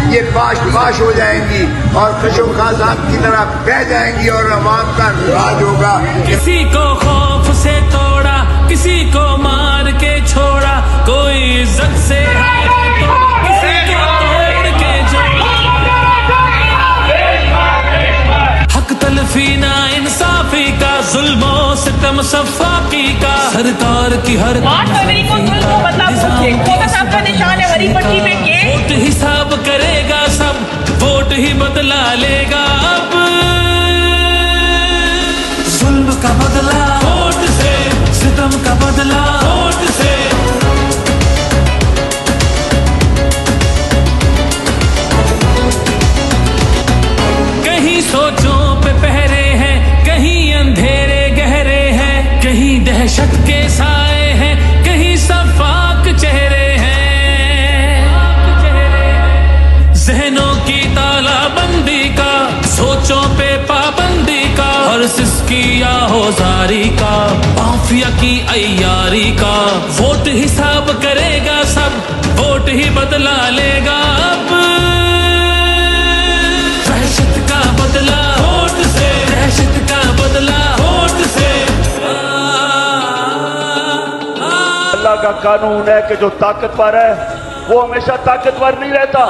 ये पाश हो जाएंगी और खशोखासात की तरह बह जाएंगी और अवाम का राज होगा। किसी को खौफ से तोड़ा, किसी को मार के छोड़ा, कोई इज्जत से हारा तो किसी को तोड़ के जोड़ा। हक तलफी ना इंसाफी का, जुल्मो सितम सफाकी का, सरकार की हर 8 फरवरी को जुल्म को बदला पूछे, कोटा साहब का निशान है हरी पट्टी पे के वोट हिसाब करेगा सब, वोट ही बदला लेगा अब। जुल्म का बदला वोट से, सितम का बदला वोट से। कहीं सोचों पे पहरे हैं, कहीं अंधेरे गहरे हैं, कहीं दहशत के साए हैं, कहीं सफाक चेहरे हैं। जहनों की तालाबंदी का, सोचों पे पाबंदी का, और सिसकी आहोजारी का, माफिया की अय्यारी का, वोट हिसाब करेगा सब, वोट ही बदला लेगा अब। दहशत का बदला वोट से, दहशत का बदला वोट से। अल्लाह का कानून है कि जो ताकतवर है वो हमेशा ताकतवर नहीं रहता।